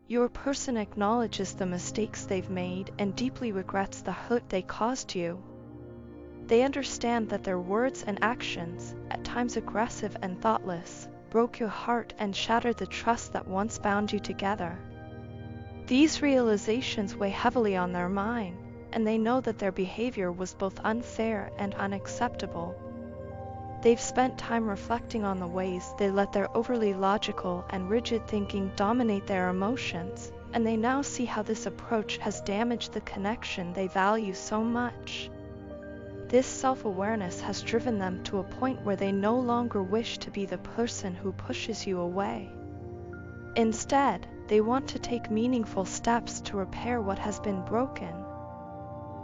Your person acknowledges the mistakes they've made and deeply regrets the hurt they caused you. They understand that their words and actions, at times aggressive and thoughtless, broke your heart and shattered the trust that once bound you together. These realizations weigh heavily on their mind, and they know that their behavior was both unfair and unacceptable. They've spent time reflecting on the ways they let their overly logical and rigid thinking dominate their emotions, and they now see how this approach has damaged the connection they value so much. This self-awareness has driven them to a point where they no longer wish to be the person who pushes you away. Instead, they want to take meaningful steps to repair what has been broken.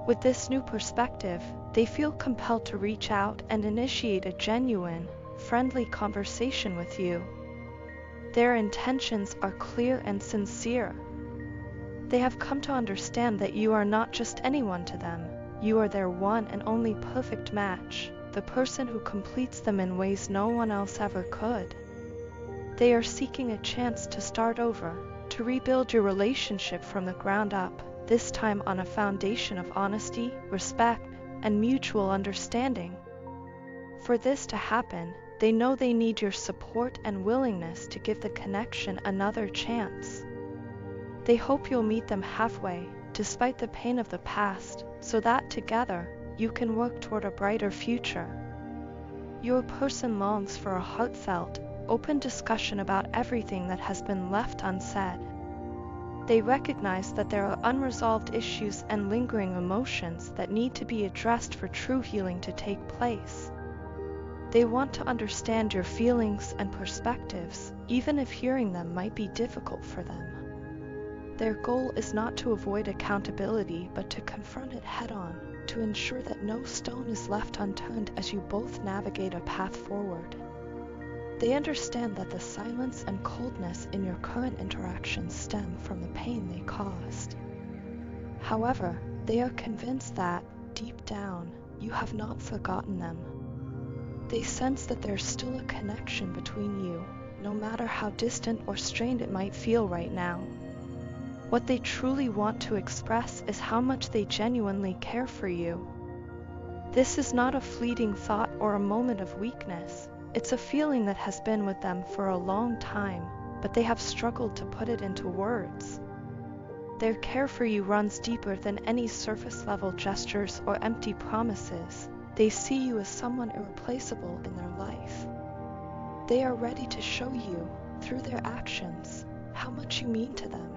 With this new perspective, they feel compelled to reach out and initiate a genuine, friendly conversation with you. Their intentions are clear and sincere. They have come to understand that you are not just anyone to them. You are their one and only perfect match, the person who completes them in ways no one else ever could. They are seeking a chance to start over, to rebuild your relationship from the ground up, this time on a foundation of honesty, respect, and mutual understanding. For this to happen, they know they need your support and willingness to give the connection another chance. They hope you'll meet them halfway, despite the pain of the past, so that together, you can work toward a brighter future. Your person longs for a heartfelt, open discussion about everything that has been left unsaid. They recognize that there are unresolved issues and lingering emotions that need to be addressed for true healing to take place. They want to understand your feelings and perspectives, even if hearing them might be difficult for them. Their goal is not to avoid accountability, but to confront it head-on, to ensure that no stone is left unturned as you both navigate a path forward. They understand that the silence and coldness in your current interactions stem from the pain they caused. However, they are convinced that, deep down, you have not forgotten them. They sense that there's still a connection between you, no matter how distant or strained it might feel right now. What they truly want to express is how much they genuinely care for you. This is not a fleeting thought or a moment of weakness. It's a feeling that has been with them for a long time, but they have struggled to put it into words. Their care for you runs deeper than any surface-level gestures or empty promises. They see you as someone irreplaceable in their life. They are ready to show you, through their actions, how much you mean to them.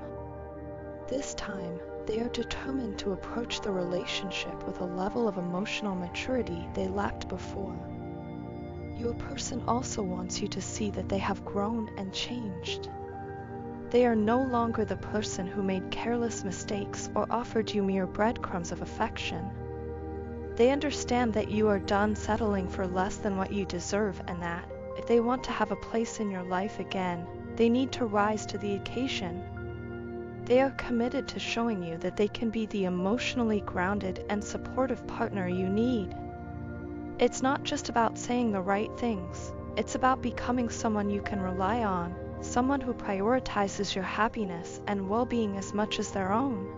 This time, they are determined to approach the relationship with a level of emotional maturity they lacked before. Your person also wants you to see that they have grown and changed. They are no longer the person who made careless mistakes or offered you mere breadcrumbs of affection. They understand that you are done settling for less than what you deserve, and that, if they want to have a place in your life again, they need to rise to the occasion. They are committed to showing you that they can be the emotionally grounded and supportive partner you need. It's not just about saying the right things, it's about becoming someone you can rely on, someone who prioritizes your happiness and well-being as much as their own.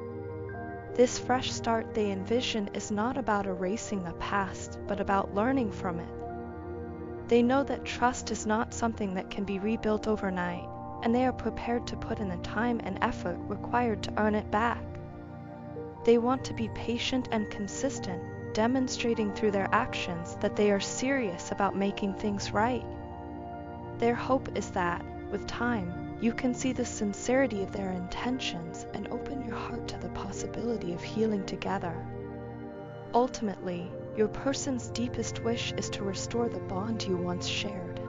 This fresh start they envision is not about erasing the past, but about learning from it. They know that trust is not something that can be rebuilt overnight, and they are prepared to put in the time and effort required to earn it back. They want to be patient and consistent, demonstrating through their actions that they are serious about making things right. Their hope is that, with time, you can see the sincerity of their intentions and open your heart to the possibility of healing together. Ultimately, your person's deepest wish is to restore the bond you once shared.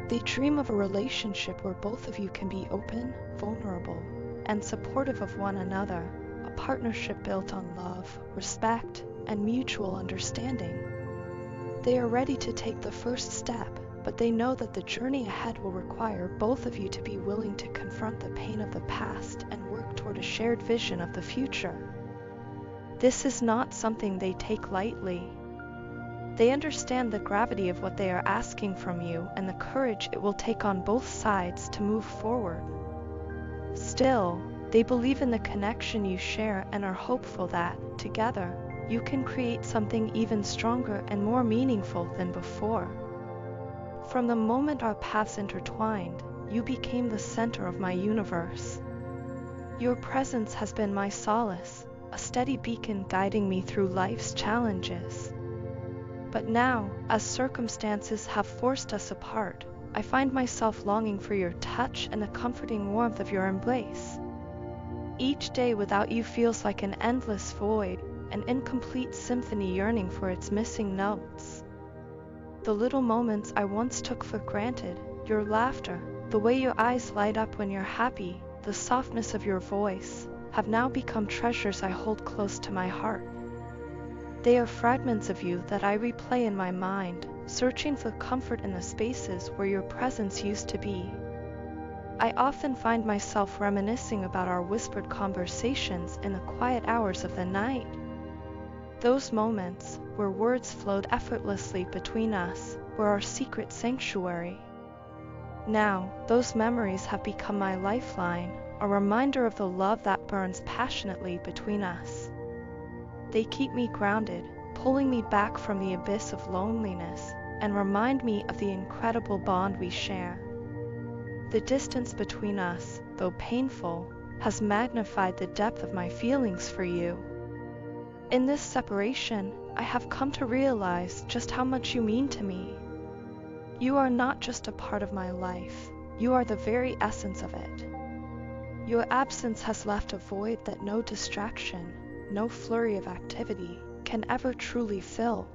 They dream of a relationship where both of you can be open, vulnerable, and supportive of one another, a partnership built on love, respect, and mutual understanding. They are ready to take the first step, but they know that the journey ahead will require both of you to be willing to confront the pain of the past and work toward a shared vision of the future. This is not something they take lightly. They understand the gravity of what they are asking from you and the courage it will take on both sides to move forward. Still, they believe in the connection you share and are hopeful that, together, you can create something even stronger and more meaningful than before. From the moment our paths intertwined, you became the center of my universe. Your presence has been my solace, a steady beacon guiding me through life's challenges. But now, as circumstances have forced us apart, I find myself longing for your touch and the comforting warmth of your embrace. Each day without you feels like an endless void, an incomplete symphony yearning for its missing notes. The little moments I once took for granted, your laughter, the way your eyes light up when you're happy, the softness of your voice, have now become treasures I hold close to my heart. They are fragments of you that I replay in my mind, searching for comfort in the spaces where your presence used to be. I often find myself reminiscing about our whispered conversations in the quiet hours of the night. Those moments, where words flowed effortlessly between us, were our secret sanctuary. Now, those memories have become my lifeline, a reminder of the love that burns passionately between us. They keep me grounded, pulling me back from the abyss of loneliness, and remind me of the incredible bond we share. The distance between us, though painful, has magnified the depth of my feelings for you. In this separation, I have come to realize just how much you mean to me. You are not just a part of my life, you are the very essence of it. Your absence has left a void that no distraction, no flurry of activity, can ever truly fill.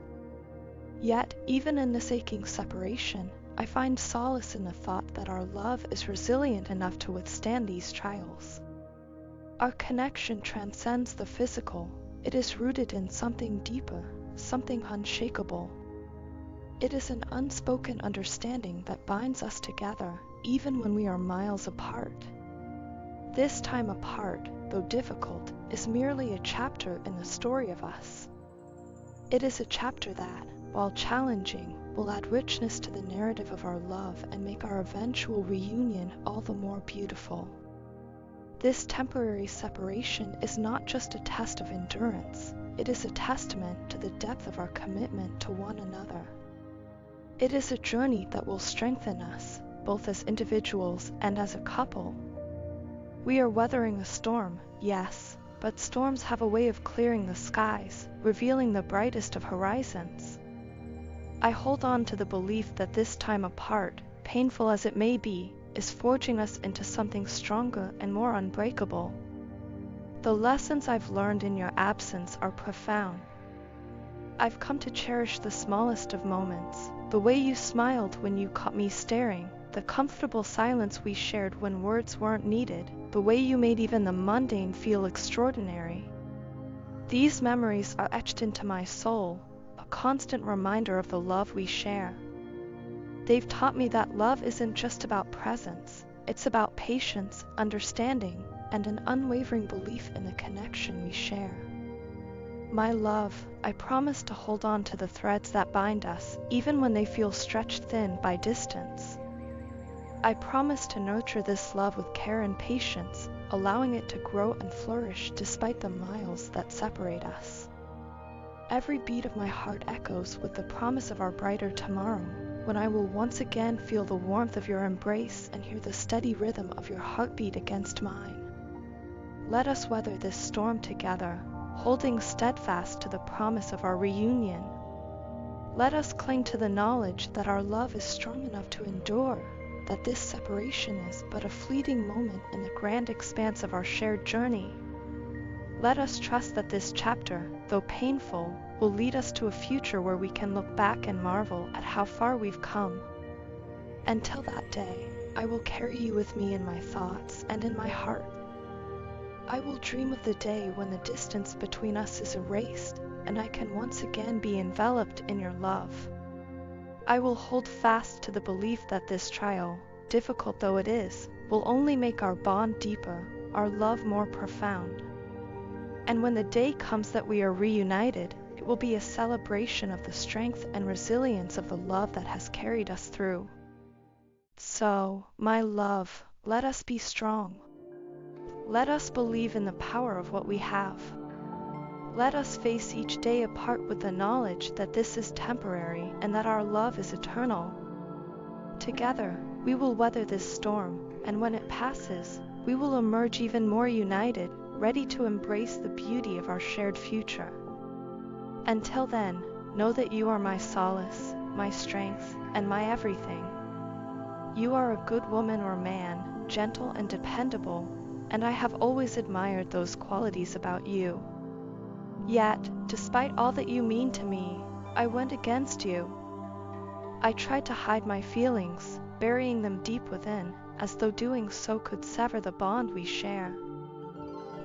Yet, even in this aching separation, I find solace in the thought that our love is resilient enough to withstand these trials. Our connection transcends the physical. It is rooted in something deeper, something unshakable. It is an unspoken understanding that binds us together, even when we are miles apart. This time apart, though difficult, is merely a chapter in the story of us. It is a chapter that, while challenging, will add richness to the narrative of our love and make our eventual reunion all the more beautiful. This temporary separation is not just a test of endurance, it is a testament to the depth of our commitment to one another. It is a journey that will strengthen us, both as individuals and as a couple. We are weathering a storm, yes, but storms have a way of clearing the skies, revealing the brightest of horizons. I hold on to the belief that this time apart, painful as it may be, is forging us into something stronger and more unbreakable. The lessons I've learned in your absence are profound. I've come to cherish the smallest of moments, the way you smiled when you caught me staring, the comfortable silence we shared when words weren't needed, the way you made even the mundane feel extraordinary. These memories are etched into my soul, a constant reminder of the love we share. They've taught me that love isn't just about presence, it's about patience, understanding, and an unwavering belief in the connection we share. My love, I promise to hold on to the threads that bind us, even when they feel stretched thin by distance. I promise to nurture this love with care and patience, allowing it to grow and flourish despite the miles that separate us. Every beat of my heart echoes with the promise of our brighter tomorrow, when I will once again feel the warmth of your embrace and hear the steady rhythm of your heartbeat against mine. Let us weather this storm together, holding steadfast to the promise of our reunion. Let us cling to the knowledge that our love is strong enough to endure, that this separation is but a fleeting moment in the grand expanse of our shared journey. Let us trust that this chapter, though painful, will lead us to a future where we can look back and marvel at how far we've come. Until that day, I will carry you with me in my thoughts and in my heart. I will dream of the day when the distance between us is erased, and I can once again be enveloped in your love. I will hold fast to the belief that this trial, difficult though it is, will only make our bond deeper, our love more profound. And when the day comes that we are reunited, it will be a celebration of the strength and resilience of the love that has carried us through. So, my love, let us be strong. Let us believe in the power of what we have. Let us face each day apart with the knowledge that this is temporary and that our love is eternal. Together, we will weather this storm, and when it passes, we will emerge even more united, ready to embrace the beauty of our shared future. Until then, know that you are my solace, my strength, and my everything. You are a good woman or man, gentle and dependable, and I have always admired those qualities about you. Yet, despite all that you mean to me, I went against you. I tried to hide my feelings, burying them deep within, as though doing so could sever the bond we share.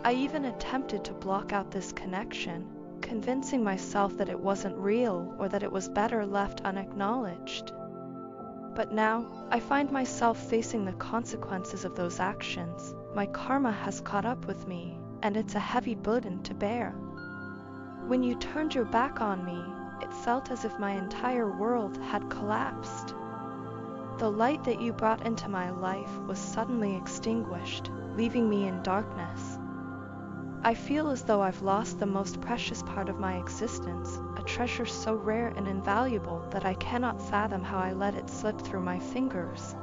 I even attempted to block out this connection, convincing myself that it wasn't real or that it was better left unacknowledged. But now, I find myself facing the consequences of those actions. My karma has caught up with me, and it's a heavy burden to bear. When you turned your back on me, it felt as if my entire world had collapsed. The light that you brought into my life was suddenly extinguished, leaving me in darkness. I feel as though I've lost the most precious part of my existence, a treasure so rare and invaluable that I cannot fathom how I let it slip through my fingers.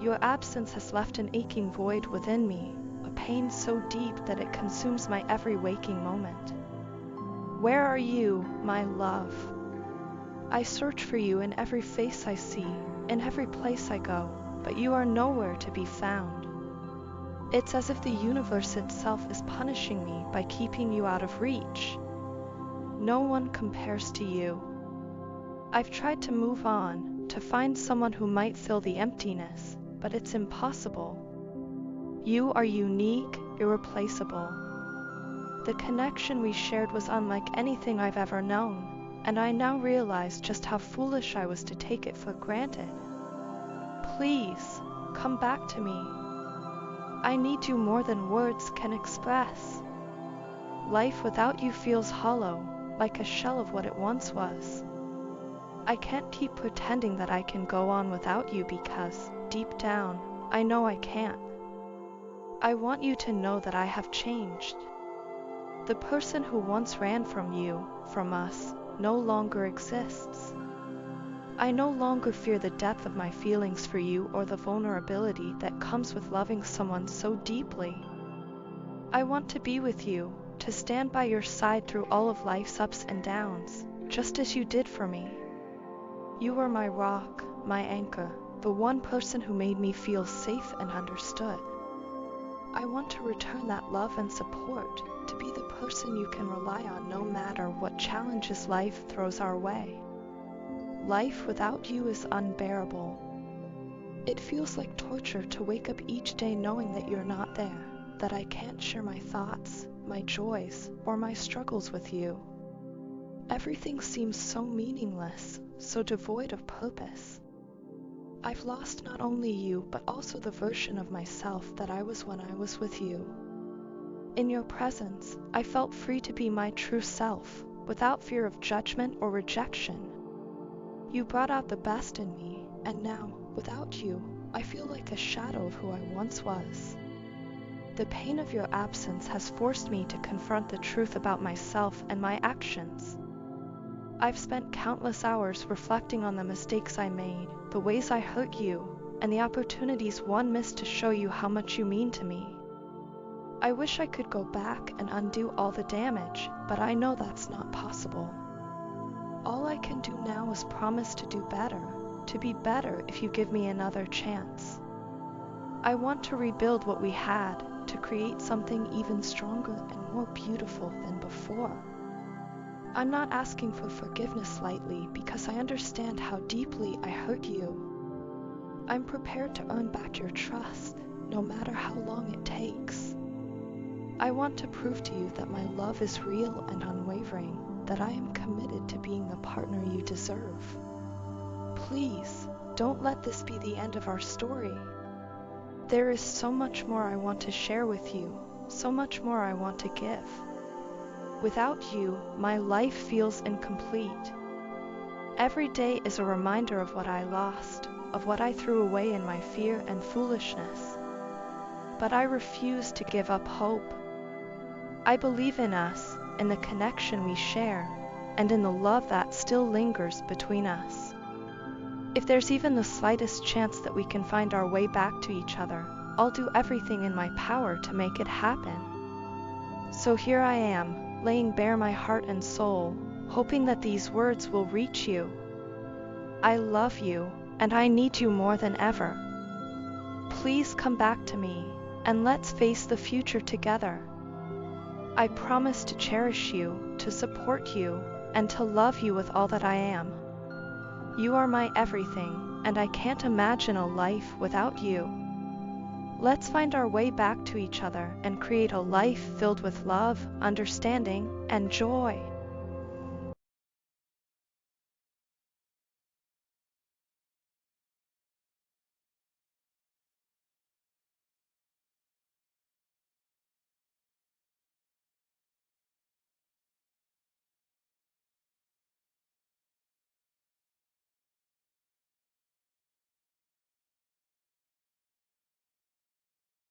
Your absence has left an aching void within me, a pain so deep that it consumes my every waking moment. Where are you, my love? I search for you in every face I see, in every place I go, but you are nowhere to be found. It's as if the universe itself is punishing me by keeping you out of reach. No one compares to you. I've tried to move on, to find someone who might fill the emptiness, but it's impossible. You are unique, irreplaceable. The connection we shared was unlike anything I've ever known, and I now realize just how foolish I was to take it for granted. Please, come back to me. I need you more than words can express. Life without you feels hollow, like a shell of what it once was. I can't keep pretending that I can go on without you because, deep down, I know I can't. I want you to know that I have changed. The person who once ran from you, from us, no longer exists. I no longer fear the depth of my feelings for you or the vulnerability that comes with loving someone so deeply. I want to be with you, to stand by your side through all of life's ups and downs, just as you did for me. You were my rock, my anchor, the one person who made me feel safe and understood. I want to return that love and support, to be the person you can rely on no matter what challenges life throws our way. Life without you is unbearable. It feels like torture to wake up each day knowing that you're not there, that I can't share my thoughts, my joys, or my struggles with you. Everything seems so meaningless, so devoid of purpose. I've lost not only you, but also the version of myself that I was when I was with you. In your presence, I felt free to be my true self, without fear of judgment or rejection. You brought out the best in me, and now, without you, I feel like a shadow of who I once was. The pain of your absence has forced me to confront the truth about myself and my actions. I've spent countless hours reflecting on the mistakes I made, the ways I hurt you, and the opportunities one missed to show you how much you mean to me. I wish I could go back and undo all the damage, but I know that's not possible. All I can do now is promise to do better, to be better if you give me another chance. I want to rebuild what we had, to create something even stronger and more beautiful than before. I'm not asking for forgiveness lightly because I understand how deeply I hurt you. I'm prepared to earn back your trust, no matter how long it takes. I want to prove to you that my love is real and unwavering, that I am committed to being the partner you deserve. Please, don't let this be the end of our story. There is so much more I want to share with you, so much more I want to give. Without you, my life feels incomplete. Every day is a reminder of what I lost, of what I threw away in my fear and foolishness. but I refuse to give up hope. I believe in us, in the connection we share, and in the love that still lingers between us. If there's even the slightest chance that we can find our way back to each other, I'll do everything in my power to make it happen. So here I am, laying bare my heart and soul, hoping that these words will reach you. I love you, and I need you more than ever. Please come back to me, and let's face the future together. I promise to cherish you, to support you, and to love you with all that I am. You are my everything, and I can't imagine a life without you. Let's find our way back to each other and create a life filled with love, understanding, and joy.